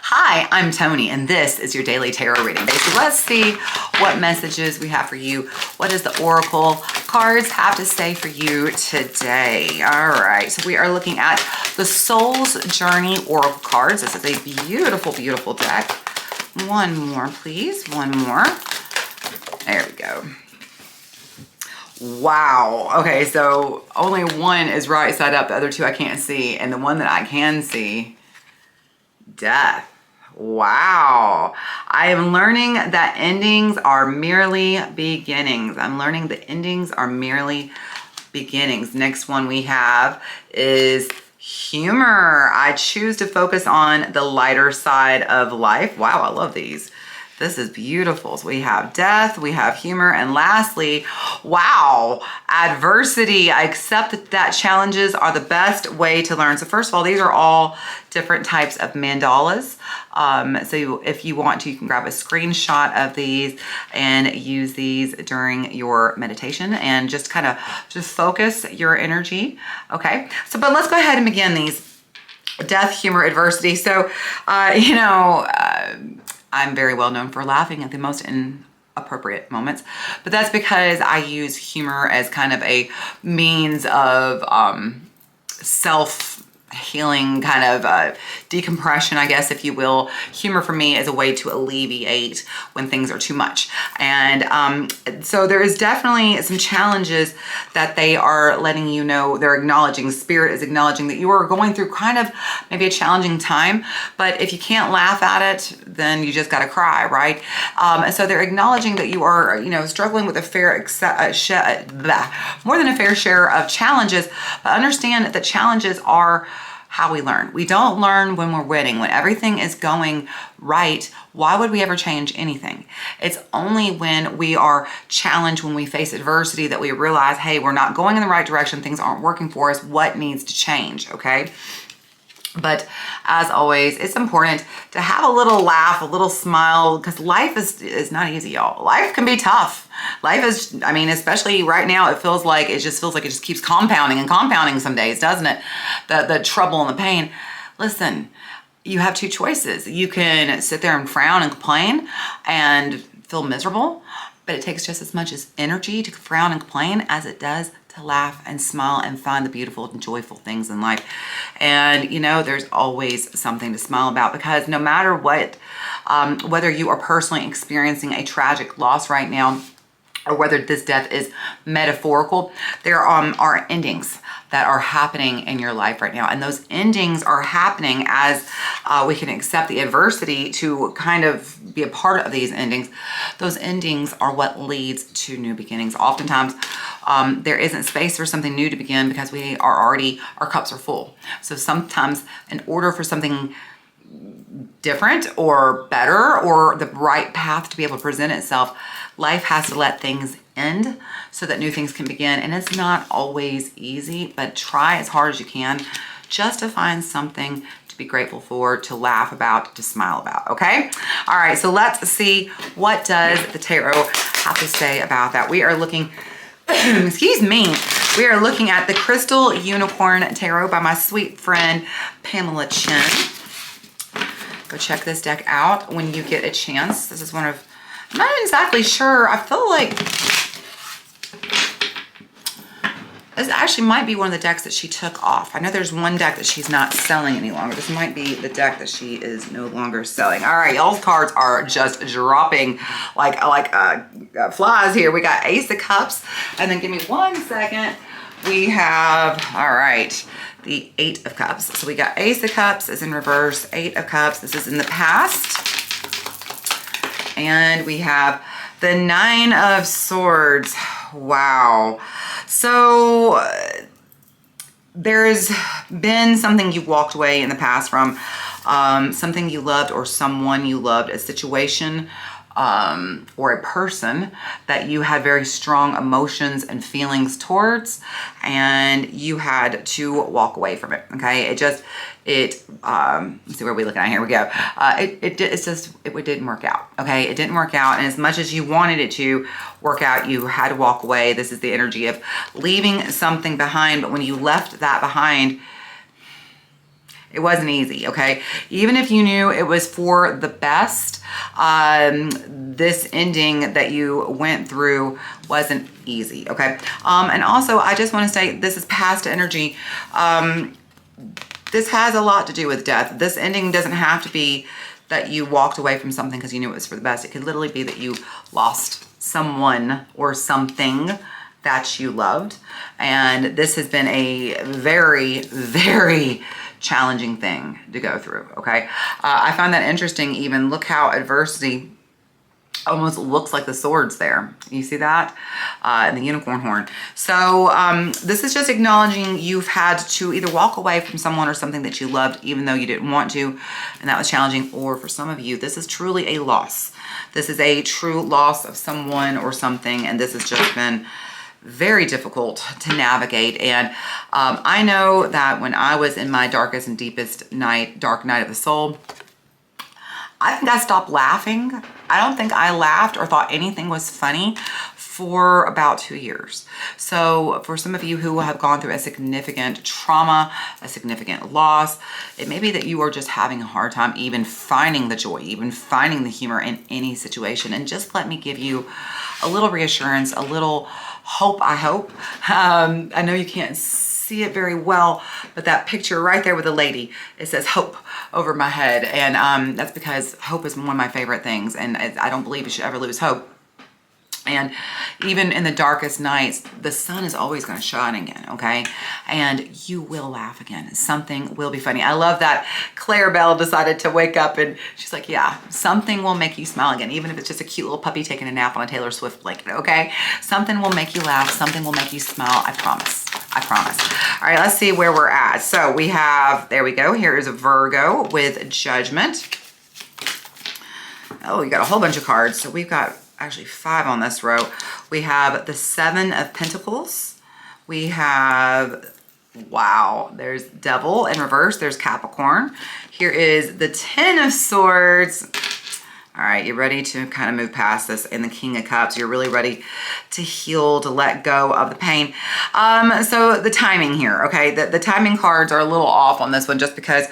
Hi, I'm Tony, and this is your daily tarot reading. So let's see what messages we have for you. What does the Oracle cards have to say for you today? All right, so we are looking at the Soul's Journey Oracle cards. This is a beautiful, beautiful deck. One more, please. One more. There we go. Wow. Okay, so only one is right side up. The other two I can't see. And the one that I can see, Death. Wow. I am learning that endings are merely beginnings. I'm learning that endings are merely beginnings. Next one we have is humor. I choose to focus on the lighter side of life. Wow, I love these. This is beautiful. So we have death, we have humor, and lastly, wow, adversity. I accept that challenges are the best way to learn. So first of all, these are all different types of mandalas. So if you want to, you can grab a screenshot of these and use these during your meditation and just kind of just focus your energy. Okay, so but let's go ahead and begin these. Death, humor, adversity. So, I'm very well known for laughing at the most inappropriate moments, but that's because I use humor as kind of a means of self-healing, kind of decompression, I guess, if you will. Humor for me is a way to alleviate when things are too much. And so there is definitely some challenges that they are letting you know. They're acknowledging, Spirit is acknowledging that you are going through kind of maybe a challenging time, but if you can't laugh at it, then you just got to cry, right? So they're acknowledging that you are, struggling with more than a fair share of challenges, but understand that challenges are how we learn. We don't learn when we're winning. When everything is going right, why would we ever change anything? It's only when we are challenged, when we face adversity, that we realize, hey, we're not going in the right direction. Things aren't working for us. What needs to change, okay? But as always, it's important to have a little laugh, a little smile, because life is not easy, y'all. Life can be tough. Life is, especially right now, it feels like it just keeps compounding and compounding some days, doesn't it? The trouble and the pain. Listen, you have two choices. You can sit there and frown and complain and feel miserable, but it takes just as much as energy to frown and complain as it does to laugh and smile and find the beautiful and joyful things in life. And there's always something to smile about, because no matter what, whether you are personally experiencing a tragic loss right now, or whether this death is metaphorical, there are endings that are happening in your life right now. And those endings are happening as we can accept the adversity to kind of be a part of these endings. Those endings are what leads to new beginnings. Oftentimes, there isn't space for something new to begin because our cups are full. So sometimes in order for something different or better or the right path to be able to present itself, life has to let things end so that new things can begin. And it's not always easy, but try as hard as you can just to find something to be grateful for, to laugh about, to smile about, okay? All right, so let's see, what does the tarot have to say about that? We are looking, excuse me, we are looking at the Crystal Unicorn Tarot by my sweet friend, Pamela Chen. Go check this deck out when you get a chance. This is one of, I'm not exactly sure. I feel like this actually might be one of the decks that she took off. I know there's one deck that she's not selling any longer. This might be the deck that she is no longer selling. All right, y'all's cards are just dropping like flies here. We got Ace of Cups, and then give me 1 second. We have, all right, the Eight of Cups. So we got Ace of Cups is in reverse, Eight of Cups. This is in the past. And we have the Nine of Swords. Wow. So there's been something you walked away in the past from, something you loved or someone you loved, a situation or a person that you had very strong emotions and feelings towards, and you had to walk away from it, okay? Let's see, where are we looking at? Here we go. It didn't work out, okay? It didn't work out, and as much as you wanted it to work out, you had to walk away. This is the energy of leaving something behind, but when you left that behind, It wasn't easy, okay? Even if you knew it was for the best, this ending that you went through wasn't easy, okay? And also, I just want to say this is past energy. This has a lot to do with death. This ending doesn't have to be that you walked away from something because you knew it was for the best. It could literally be that you lost someone or something that you loved. And this has been a very, very challenging thing to go through, okay? I find that interesting even. Look how adversity almost looks like the swords there. You see that? And the unicorn horn. So this is just acknowledging you've had to either walk away from someone or something that you loved even though you didn't want to, and that was challenging. Or for some of you, this is truly a loss. This is a true loss of someone or something, and this has just been very difficult to navigate. And I know that when I was in my darkest and deepest night, dark night of the soul, I think I stopped laughing. I don't think I laughed or thought anything was funny for about 2 years. So for some of you who have gone through a significant trauma, a significant loss, it may be that you are just having a hard time even finding the joy, even finding the humor in any situation. And just let me give you a little reassurance, a little hope, I hope. I know you can't see it very well, but that picture right there with the lady, it says hope over my head. And that's because hope is one of my favorite things. And I don't believe you should ever lose hope. And even in the darkest nights, the sun is always going to shine again, okay? And you will laugh again. Something will be funny. I love that Claire Bell decided to wake up and she's like, yeah, something will make you smile again, even if it's just a cute little puppy taking a nap on a Taylor Swift blanket, okay? Something will make you laugh. Something will make you smile. I promise. I promise. All right, let's see where we're at. So we have, there we go. Here is a Virgo with Judgment. Oh, you got a whole bunch of cards. So we've got actually 5 on this row. We have the 7 of Pentacles. We have, wow, there's Devil in reverse. There's Capricorn. Here is the 10 of Swords. All right, you're ready to kind of move past this, and the King of Cups. You're really ready to heal, to let go of the pain. So the timing here, okay? The timing cards are a little off on this one just because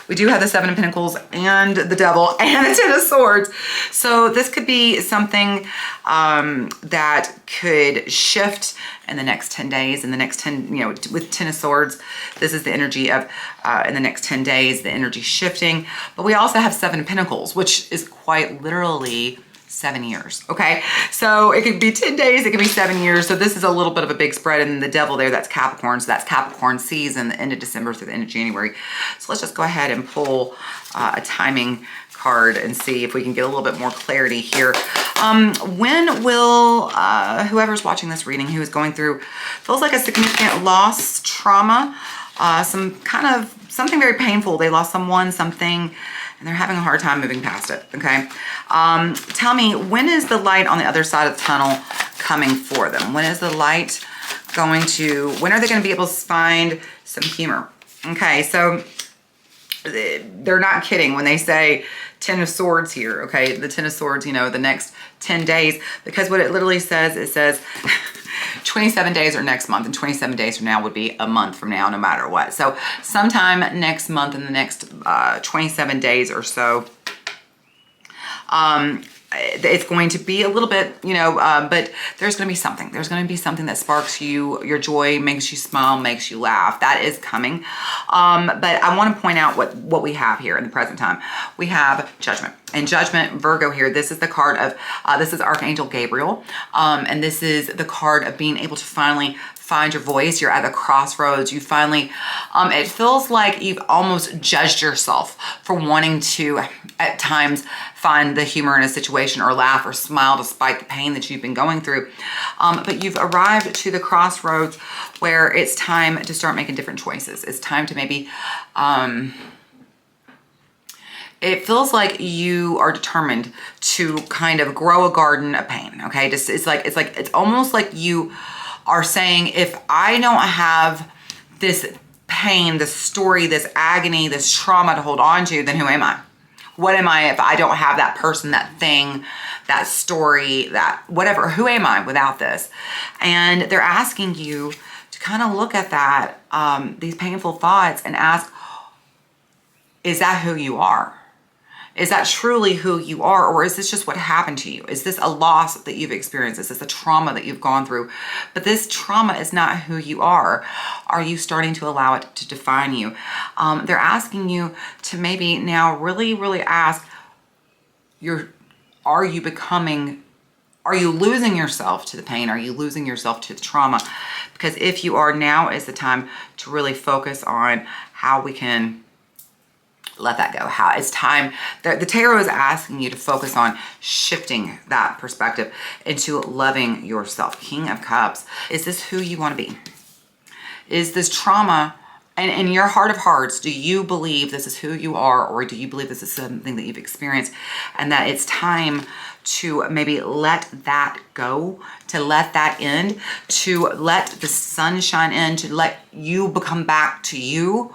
we do have the 7 of Pentacles and the Devil and the 10 of Swords. So this could be something that could shift in the next 10 days, in the next 10, you know, with 10 of Swords, this is the energy of, in the next 10 days, the energy shifting. But we also have 7 of Pentacles, which is quite literally 7 years, okay? So it could be 10 days, it could be 7 years. So this is a little bit of a big spread. And the Devil there, that's Capricorn. So that's Capricorn season, the end of December through the end of January. So let's just go ahead and pull a timing card and see if we can get a little bit more clarity here. When will whoever's watching this reading, who is going through, feels like a significant loss, trauma, some kind of something very painful. They lost someone, something, and they're having a hard time moving past it, okay? Tell me, when is the light on the other side of the tunnel coming for them? When is the light going to, when are they going to be able to find some humor? Okay, so they're not kidding when they say 10 of Swords here, okay? The 10 of Swords, you know, the next 10 days, because what it literally says, it says 27 days or next month, and 27 days from now would be a month from now, no matter what. So sometime next month, in the next 27 days or so, it's going to be a little bit, you know, but there's going to be something. There's going to be something that sparks you, your joy, makes you smile, makes you laugh. That is coming. But I want to point out what we have here in the present time. We have Judgment. And Judgment, Virgo here, this is the card of, this is Archangel Gabriel. And this is the card of being able to finally find your voice. You're at the crossroads. You finally, it feels like you've almost judged yourself for wanting to, at times, find the humor in a situation or laugh or smile despite the pain that you've been going through. But you've arrived to the crossroads where it's time to start making different choices. It's time to maybe, it feels like you are determined to kind of grow a garden of pain, okay? Just, it's almost like you are saying, if I don't have this pain, this story, this agony, this trauma to hold on to, then who am I? What am I if I don't have that person, that thing, that story, that whatever? Who am I without this? And they're asking you to kind of look at that, these painful thoughts, and ask, is that who you are? Is that truly who you are? Or is this just what happened to you? Is this a loss that you've experienced? Is this a trauma that you've gone through? But this trauma is not who you are. Are you starting to allow it to define you? They're asking you to maybe now really, really ask, are you losing yourself to the pain? Are you losing yourself to the trauma? Because if you are, now is the time to really focus on how we can let that go. How it's time. The tarot is asking you to focus on shifting that perspective into loving yourself. King of Cups. Is this who you want to be? Is this trauma? And in your heart of hearts, do you believe this is who you are, or do you believe this is something that you've experienced and that it's time to maybe let that go, to let that end, to let the sunshine in, to let you become back to you?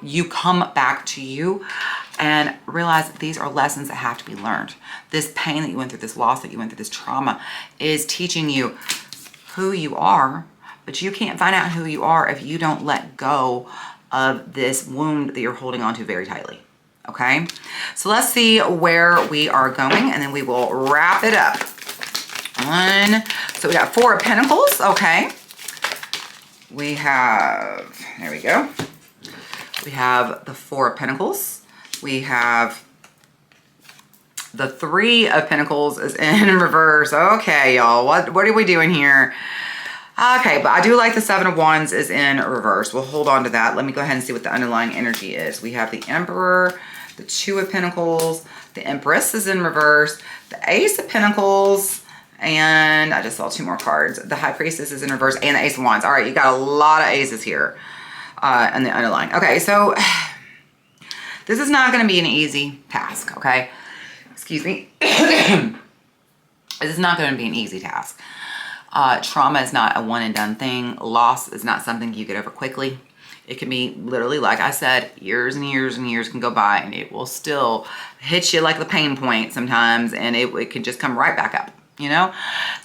You come back to you and realize that these are lessons that have to be learned. This pain that you went through, this loss that you went through, this trauma is teaching you who you are, but you can't find out who you are if you don't let go of this wound that you're holding on to very tightly. Okay, so let's see where we are going and then we will wrap it up. So we got Four of Pentacles. Okay. We have, there we go. We have the Four of Pentacles. We have the Three of Pentacles is in reverse. Okay, y'all, what are we doing here? Okay, but I do like the Seven of Wands is in reverse. We'll hold on to that. Let me go ahead and see what the underlying energy is. We have the Emperor, the Two of Pentacles, the Empress is in reverse, the Ace of Pentacles, and I just saw two more cards. The High Priestess is in reverse and the Ace of Wands. All right, you got a lot of aces here and the underlying. Okay, so this is not going to be an easy task, okay? Excuse me. This is not going to be an easy task. Trauma is not a one and done thing. Loss is not something you get over quickly. It can be literally, like I said, years and years and years can go by and it will still hit you like the pain point sometimes, and it can just come right back up. You know,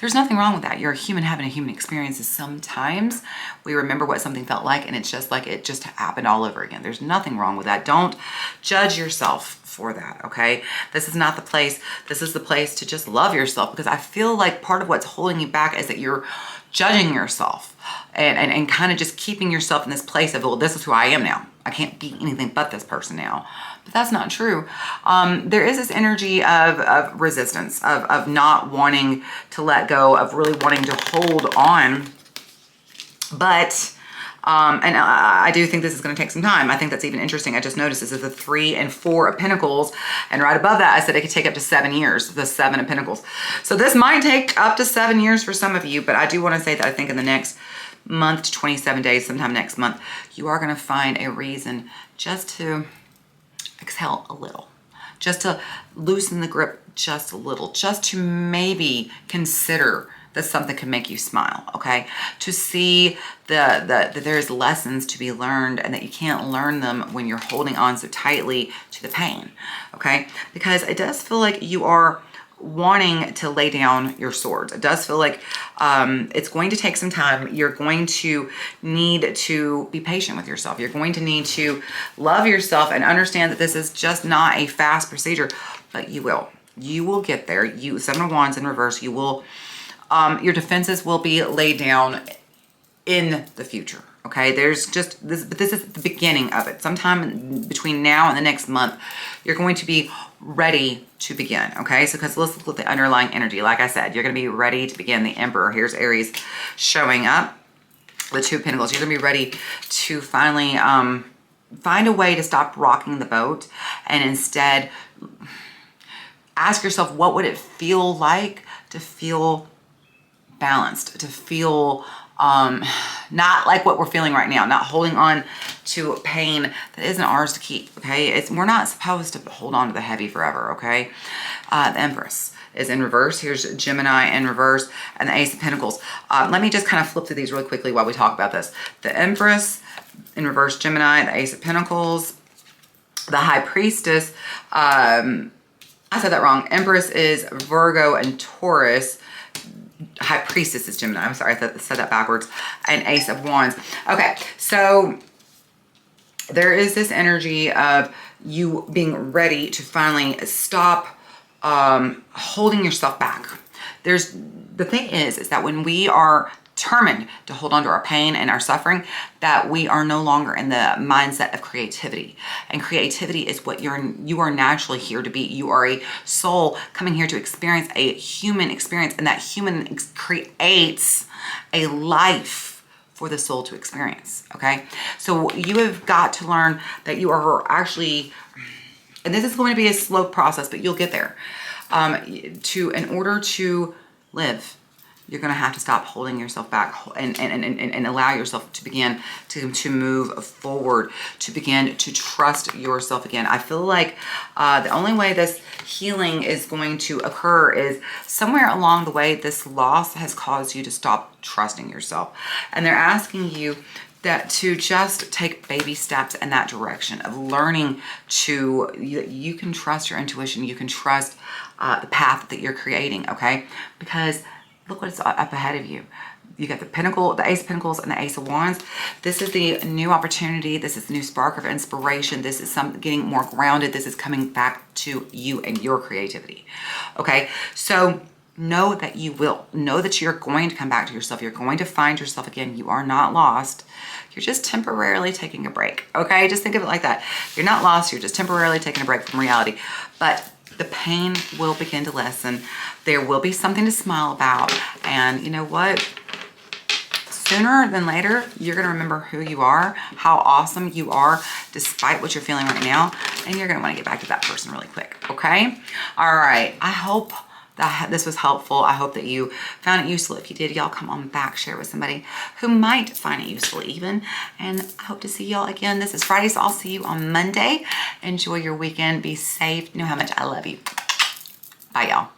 there's nothing wrong with that. You're a human having a human experience. Sometimes we remember what something felt like and it's just like it just happened all over again. There's nothing wrong with that. Don't judge yourself for that, okay? This is not the place. This is the place to just love yourself, because I feel like part of what's holding you back is that you're judging yourself and kind of just keeping yourself in this place of, well, this is who I am now. I can't be anything but this person now. But that's not true. There is this energy of resistance, of not wanting to let go, of really wanting to hold on. But, and I do think this is going to take some time. I think that's even interesting. I just noticed this is the Three and Four of Pentacles. And right above that, I said it could take up to 7 years, the Seven of Pentacles. So this might take up to 7 years for some of you, but I do want to say that I think in the next month to 27 days, sometime next month, you are going to find a reason just to exhale a little, just to loosen the grip just a little, just to maybe consider that something can make you smile, okay? To see that there's lessons to be learned and that you can't learn them when you're holding on so tightly to the pain, okay? Because it does feel like you are wanting to lay down your swords. It does feel like it's going to take some time. You're going to need to be patient with yourself. You're going to need to love yourself and understand that this is just not a fast procedure, but you will. You will get there. Seven of Wands in reverse, you will, your defenses will be laid down in the future. Okay, there's just this, but this is the beginning of it. Sometime between now and the next month, you're going to be ready to begin. Okay, so because let's look at the underlying energy. Like I said, you're going to be ready to begin. The Emperor, here's Aries showing up. The Two of Pentacles, you're going to be ready to finally find a way to stop rocking the boat and instead ask yourself, what would it feel like to feel balanced, to feel not like what we're feeling right now, not holding on to pain that isn't ours to keep, okay? We're not supposed to hold on to the heavy forever, okay? The Empress is in reverse. Here's Gemini in reverse and the Ace of Pentacles. Let me just kind of flip through these really quickly while we talk about this. The Empress in reverse, Gemini, the Ace of Pentacles, the High Priestess, I said that wrong. Empress is Virgo and Taurus. High Priestess is Gemini. I'm sorry, I said that backwards. And Ace of Wands. Okay, so there is this energy of you being ready to finally stop holding yourself back. The thing is that when we are determined to hold on to our pain and our suffering, that we are no longer in the mindset of creativity. And creativity is what you are naturally here to be. You are a soul coming here to experience a human experience, and that human creates a life for the soul to experience. Okay, so you have got to learn that you are actually, and this is going to be a slow process, but you'll get there. In order to live, you're going to have to stop holding yourself back and allow yourself to begin to move forward, to begin to trust yourself again. I feel like the only way this healing is going to occur is somewhere along the way, this loss has caused you to stop trusting yourself. And they're asking you that to just take baby steps in that direction of learning to, you can trust your intuition, you can trust the path that you're creating, okay? Because look what's up ahead of you. You got the Pentacle, the Ace of Pentacles, and the Ace of Wands. This is the new opportunity. This is the new spark of inspiration. This is getting more grounded. This is coming back to you and your creativity, okay? So know that you will. Know that you're going to come back to yourself. You're going to find yourself again. You are not lost. You're just temporarily taking a break, okay? Just think of it like that. You're not lost. You're just temporarily taking a break from reality. But the pain will begin to lessen. There will be something to smile about. And you know what? Sooner than later, you're going to remember who you are, how awesome you are, despite what you're feeling right now. And you're going to want to get back to that person really quick, okay? All right. I hope that this was helpful. I hope that you found it useful. If you did, y'all come on back, share it with somebody who might find it useful even. And I hope to see y'all again. This is Friday, so I'll see you on Monday. Enjoy your weekend. Be safe. You know how much I love you. Bye, y'all.